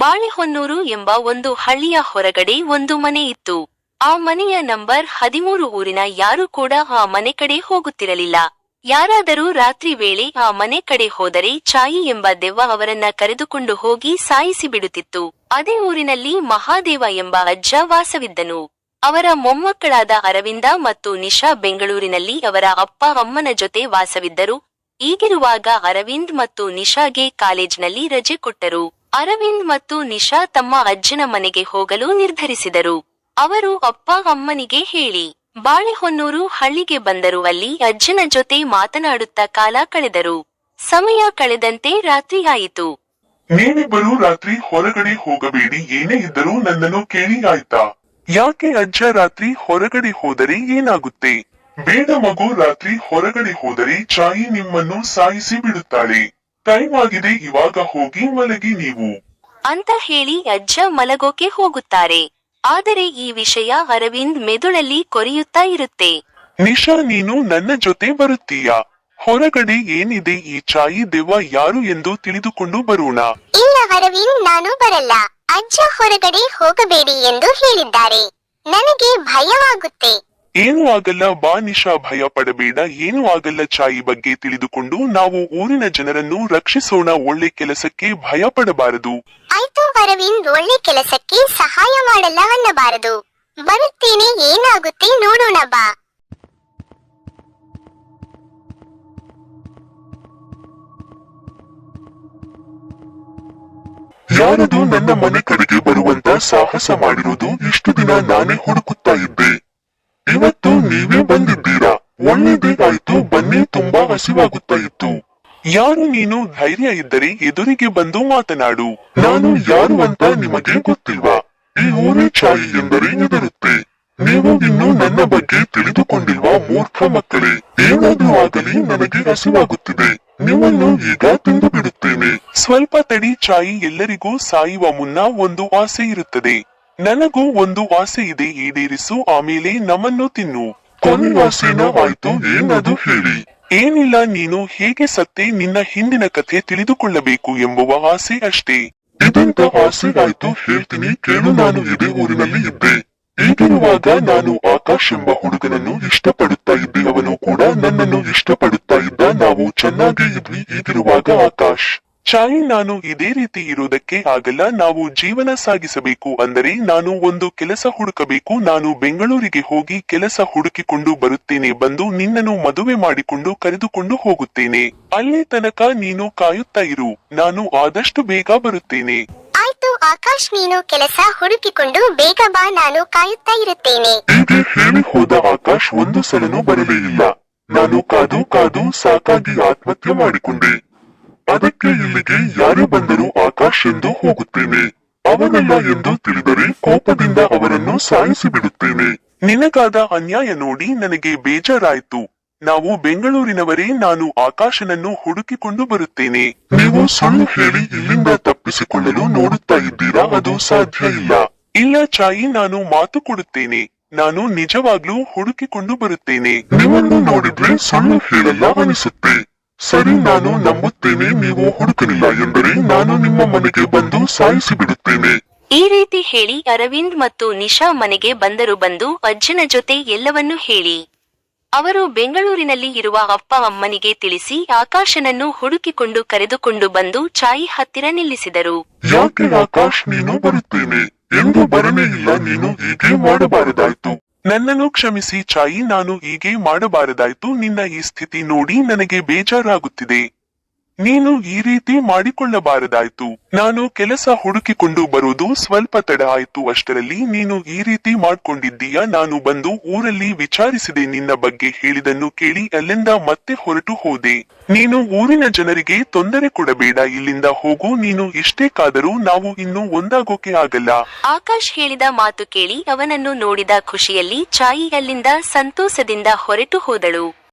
ಬಾಳೆಹೊನ್ನೂರು ಎಂಬ ಒಂದು ಹಳ್ಳಿಯ ಹೊರಗಡೆ ಒಂದು ಮನೆ ಇತ್ತು. ಆ ಮನೆಯ ನಂಬರ್ 13 ಊರಿನ ಯಾರೂ ಕೂಡ ಆ ಮನೆ ಕಡೆ ಹೋಗುತ್ತಿರಲಿಲ್ಲ. ಯಾರಾದರೂ ರಾತ್ರಿ ವೇಳೆ ಆ ಮನೆ ಕಡೆ ಹೋದರೆ ಚಾಯಿ ಎಂಬ ದೆವ್ವ ಅವರನ್ನ ಕರೆದುಕೊಂಡು ಹೋಗಿ ಸಾಯಿಸಿ ಬಿಡುತ್ತಿತ್ತು. ಅದೇ ಊರಿನಲ್ಲಿ ಮಹಾದೇವ ಎಂಬ ಅಜ್ಜ ವಾಸವಿದ್ದನು. ಅವರ ಮೊಮ್ಮಕ್ಕಳಾದ ಅರವಿಂದ ಮತ್ತು ನಿಶಾ ಬೆಂಗಳೂರಿನಲ್ಲಿ ಅವರ ಅಪ್ಪ ಅಮ್ಮನ ಜೊತೆ ವಾಸವಿದ್ದರು. ಈಗಿರುವಾಗ ಅರವಿಂದ್ ಮತ್ತು ನಿಶಾಗೆ ಕಾಲೇಜಿನಲ್ಲಿ ರಜೆ ಕೊಟ್ಟರು. ಅರವಿಂದ್ ಮತ್ತು ನಿಶಾ ತಮ್ಮ ಅಜ್ಜನ ಮನೆಗೆ ಹೋಗಲು ನಿರ್ಧರಿಸಿದರು. ಅವರು ಅಪ್ಪ ಅಮ್ಮನಿಗೆ ಹೇಳಿ ಬಾಳೆಹೊನ್ನೂರು ಹಳ್ಳಿಗೆ ಬಂದರು. ಅಲ್ಲಿ ಅಜ್ಜನ ಜೊತೆ ಮಾತನಾಡುತ್ತಾ ಕಾಲ ಕಳೆದರು. ಸಮಯ ಕಳೆದಂತೆ ರಾತ್ರಿ ಆಯಿತು. ನೀವಿಬ್ಬರು ರಾತ್ರಿ ಹೊರಗಡೆ ಹೋಗಬೇಡಿ, ಏನೇ ಇದ್ದರೂ ನನ್ನನ್ನು ಕೇಳಿ ಆಯ್ತಾ? ಯಾಕೆ ಅಜ್ಜ ರಾತ್ರಿ ಹೊರಗಡೆ ಹೋದರೆ ಏನಾಗುತ್ತೆ? ಬೇಡ ಮಗು, ರಾತ್ರಿ ಹೊರಗಡೆ ಹೋದರೆ ಚಾಯಿ ನಿಮ್ಮನ್ನು ಸಾಯಿಸಿ ಬಿಡುತ್ತಾಳೆ. ಟೈಮ್ ಆಗಿದೆ, ಇವಾಗ ಹೋಗಿ ಮಲಗಿ ನೀವು ಅಂತ ಹೇಳಿ ಅಜ್ಜ ಮಲಗೋಕೆ ಹೋಗುತ್ತಾರೆ. ಆದರೆ ಈ ವಿಷಯ ಅರವಿಂದ್ ಮೆದುಳಲ್ಲಿ ಕೊರೆಯುತ್ತಾ ಇರುತ್ತೆ. ನಿಶಾ, ನೀನು ನನ್ನ ಜೊತೆ ಬರುತ್ತೀಯಾ? ಹೊರಗಡೆ ಏನಿದೆ, ಈ ಚಾಯಿ ದೆವ್ವ ಯಾರು ಎಂದು ತಿಳಿದುಕೊಂಡು ಬರೋಣ. ಇಲ್ಲ ಅರವಿಂದ್, ನಾನು ಬರಲ್ಲ. ಅಜ್ಜ ಹೊರಗಡೆ ಹೋಗಬೇಡಿ ಎಂದು ಹೇಳಿದ್ದಾರೆ. ನನಗೆ ಭಯವಾಗುತ್ತೆ. ಏನೂ ಆಗಲ್ಲ ಬಾ ನಿಶಾ, ಭಯ ಪಡಬೇಡ, ಏನೂ ಆಗಲ್ಲ. ಚಾಯಿ ಬಗ್ಗೆ ತಿಳಿದುಕೊಂಡು ನಾವು ಊರಿನ ಜನರನ್ನು ರಕ್ಷಿಸೋಣ. ಒಳ್ಳೆ ಕೆಲಸಕ್ಕೆ ಭಯ ಪಡಬಾರದು. ಆಯ್ತು ಅರವಿಂದ್, ಒಳ್ಳೆ ಕೆಲಸಕ್ಕೆ ಸಹಾಯ ಮಾಡಲ್ಲ ಅನ್ನಬಾರದು. ಬರುತ್ತೇನೆ, ಏನಾಗುತ್ತೆ ನೋಡೋಣ ಬಾ. ಯಾರದು ನನ್ನ ಮನೆ ಕಡೆಗೆ ಬರುವಂತ ಸಾಹಸ ಮಾಡಿರುವುದು? ಇಷ್ಟು ದಿನ ನಾನೇ ಹುಡುಕುತ್ತಾ ಇದ್ದೆ. ಇವತ್ತು ನೀವೇ ಬಂದಿದ್ದೀರಾ, ಒಳ್ಳೆದೇ ಆಯ್ತು. ಬನ್ನಿ, ತುಂಬಾ ಹಸಿವಾಗುತ್ತಾ ಇತ್ತು. ಯಾರು ನೀನು? ಧೈರ್ಯ ಇದ್ದರೆ ಎದುರಿಗೆ ಬಂದು ಮಾತನಾಡು. ನಾನು ಯಾರು ಅಂತ ನಿಮಗೆ ಗೊತ್ತಿಲ್ವಾ? ಈ ಊರೇ ಚಾಯಿ ಎಂದರೆ ಹೆದರುತ್ತೆ. ನೀವು ಇನ್ನೂ ನನ್ನ ಬಗ್ಗೆ ತಿಳಿದುಕೊಂಡಿಲ್ವಾ ಮೂರ್ಖ ಮಕ್ಕಳೇ? ಏನಾದ್ರೂ ಆಗಲಿ, ನನಗೆ ಹಸಿವಾಗುತ್ತಿದೆ. ನಿಮ್ಮನ್ನು ಈಗ ತಿಂದು ಬಿಡುತ್ತೇನೆ. ಸ್ವಲ್ಪ ತಡಿ ಚಾಯಿ, ಎಲ್ಲರಿಗೂ ಸಾಯುವ ಮುನ್ನ ಒಂದು ಆಸೆ ಇರುತ್ತದೆ. ನನಗೂ ಒಂದು ಆಸೆ ಇದೆ, ಈಡೇರಿಸು, ಆಮೇಲೆ ನಮ್ಮನ್ನು ತಿನ್ನು. ಕೊನೆ ಆಸೆನ ಆಯ್ತು, ಏನದು ಹೇಳಿ? ಏನಿಲ್ಲ, ನೀನು ಹೇಗೆ ಸತ್ತೆ, ನಿನ್ನ ಹಿಂದಿನ ಕಥೆ ತಿಳಿದುಕೊಳ್ಳಬೇಕು ಎಂಬುವ ಆಸೆ ಅಷ್ಟೇ. ಇದೆಂತ ಆಸೆ? ಆಯ್ತು, ಹೇಳ್ತೀನಿ ಕೇಳು. ನಾನು ಇದೇ ಊರಿನಲ್ಲಿ ಇದ್ದೆ. ಈಗಿರುವಾಗ ನಾನು ಆಕಾಶ್ ಎಂಬ ಹುಡುಗನನ್ನು ಇಷ್ಟಪಡುತ್ತಾ ಇದ್ದೆ. ಅವನು ಕೂಡ ನನ್ನನ್ನು ಇಷ್ಟಪಡುತ್ತಾ ಇದ್ದ. ನಾವು ಚೆನ್ನಾಗೇ ಇದ್ವಿ. ಈಗಿರುವಾಗ ಆಕಾಶ್, ಚಾಯಿ, ನಾನು ಇದೇ ರೀತಿ ಇರುವುದಕ್ಕೆ ಆಗಲ್ಲ. ನಾವು ಜೀವನ ಸಾಗಿಸಬೇಕು ಅಂದರೆ ನಾನು ಒಂದು ಕೆಲಸ ಹುಡುಕಬೇಕು. ನಾನು ಬೆಂಗಳೂರಿಗೆ ಹೋಗಿ ಕೆಲಸ ಹುಡುಕಿಕೊಂಡು ಬರುತ್ತೇನೆ. ಬಂದು ನಿನ್ನನ್ನು ಮದುವೆ ಮಾಡಿಕೊಂಡು ಕರೆದುಕೊಂಡು ಹೋಗುತ್ತೇನೆ. ಅಲ್ಲಿ ತನಕ ನೀನು ಕಾಯುತ್ತಾ ಇರು. ನಾನು ಆದಷ್ಟು ಬೇಗ ಬರುತ್ತೇನೆ. ಆಯ್ತು ಆಕಾಶ್, ನೀನು ಕೆಲಸ ಹುಡುಕಿಕೊಂಡು ಬೇಗ ಬಾ, ನಾನು ಕಾಯುತ್ತಾ ಇರುತ್ತೇನೆ. ಹೀಗೆ ಹೇಳಿ ಹೋದ ಆಕಾಶ್ ಒಂದು ಸಲನೂ ಬರಲೇ ಇಲ್ಲ. ನಾನು ಕಾದು ಕಾದು ಸಾಕಾಗಿ ಆತ್ಮಹತ್ಯೆ ಮಾಡಿಕೊಂಡೆ. ಅದಕ್ಕೆ ಇಲ್ಲಿಗೆ ಯಾರೇ ಬಂದರೂ ಆಕಾಶ್ ಎಂದು ಹೋಗುತ್ತೇನೆ. ಅವನಲ್ಲ ಎಂದು ತಿಳಿದರೆ ಕೋಪದಿಂದ ಅವರನ್ನು ಸಾಯಿಸಿ ಬಿಡುತ್ತೇನೆ. ನಿನಗಾದ ಅನ್ಯಾಯ ನೋಡಿ ನನಗೆ ಬೇಜಾರಾಯ್ತು. ನಾವು ಬೆಂಗಳೂರಿನವರೇ. ನಾನು ಆಕಾಶನನ್ನು ಹುಡುಕಿಕೊಂಡು ಬರುತ್ತೇನೆ. ನೀವು ಸುಳ್ಳು ಹೇಳಿ ಇಲ್ಲಿಂದ ತಪ್ಪಿಸಿಕೊಳ್ಳಲು ನೋಡುತ್ತಾ ಇದ್ದೀರಾ? ಅದು ಸಾಧ್ಯ ಇಲ್ಲ. ಇಲ್ಲ ಚಾಯಿ, ನಾನು ಮಾತು ಕೊಡುತ್ತೇನೆ. ನಾನು ನಿಜವಾಗ್ಲೂ ಹುಡುಕಿಕೊಂಡು ಬರುತ್ತೇನೆ. ನಿಮ್ಮನ್ನು ನೋಡಿದ್ರೆ ಸುಳ್ಳು ಹೇಳಲ್ಲ ಅನಿಸುತ್ತೆ. ಸರಿ, ನಾನು ನಂಬುತ್ತೇನೆ. ನೀವು ಹುಡುಕಲಿಲ್ಲ ಎಂದರೆ ನಾನು ನಿಮ್ಮ ಮನೆಗೆ ಬಂದು ಸಾಯಿಸಿ ಬಿಡುತ್ತೇನೆ. ಈ ರೀತಿ ಹೇಳಿ ಅರವಿಂದ್ ಮತ್ತು ನಿಶಾ ಮನೆಗೆ ಬಂದರು. ಬಂದು ಅಜ್ಜನ ಜೊತೆ ಎಲ್ಲವನ್ನೂ ಹೇಳಿ ಅವರು ಬೆಂಗಳೂರಿನಲ್ಲಿ ಇರುವ ಅಪ್ಪ ಅಮ್ಮನಿಗೆ ತಿಳಿಸಿ ಆಕಾಶನನ್ನು ಹುಡುಕಿಕೊಂಡು ಕರೆದುಕೊಂಡು ಬಂದು ಚಾಯಿ ಹತ್ತಿರ ನಿಲ್ಲಿಸಿದರು. ಯಾಕೆ ಆಕಾಶ್, ನೀನು ಬರುತ್ತೇನೆ ಎಂದು ಬರಲೇ ಇಲ್ಲ? ನೀನು ಹೀಗೆ ಮಾಡಬಾರದಾಯ್ತು. ನನ್ನನ್ನು ಕ್ಷಮಿಸಿ ಚಾಯಿ, ನಾನು ಹೀಗೆ ಮಾಡಬಾರದಾಯ್ತು. ನಿನ್ನ ಈ ಸ್ಥಿತಿ ನೋಡಿ ನನಗೆ ಬೇಜಾರಾಗುತ್ತಿದೆ. ನೀನು ಈ ರೀತಿ ಮಾಡಿಕೊಳ್ಳಬಾರದಾಯ್ತು. ನಾನು ಕೆಲಸ ಹುಡುಕಿಕೊಂಡು ಬರುವುದು ಸ್ವಲ್ಪ ತಡ ಆಯ್ತು. ಅಷ್ಟರಲ್ಲಿ ನೀನು ಈ ರೀತಿ ಮಾಡ್ಕೊಂಡಿದ್ದೀಯ. ನಾನು ಬಂದು ಊರಲ್ಲಿ ವಿಚಾರಿಸಿದೆ. ನಿನ್ನ ಬಗ್ಗೆ ಹೇಳಿದನ್ನು ಕೇಳಿ ಅಲ್ಲಿಂದ ಮತ್ತೆ ಹೊರಟು ಹೋದೆ. ನೀನು ಊರಿನ ಜನರಿಗೆ ತೊಂದರೆ ಕೊಡಬೇಡ, ಇಲ್ಲಿಂದ ಹೋಗು. ನೀನು ಎಷ್ಟೇ ಕಾದರೂ ನಾವು ಇನ್ನೂ ಒಂದಾಗೋಕೆ ಆಗಲ್ಲ. ಆಕಾಶ್ ಹೇಳಿದ ಮಾತು ಕೇಳಿ ಅವನನ್ನು ನೋಡಿದ ಖುಷಿಯಲ್ಲಿ ಚಾಯಿ ಅಲ್ಲಿಂದ ಸಂತೋಷದಿಂದ ಹೊರಟು ಹೋದಳು.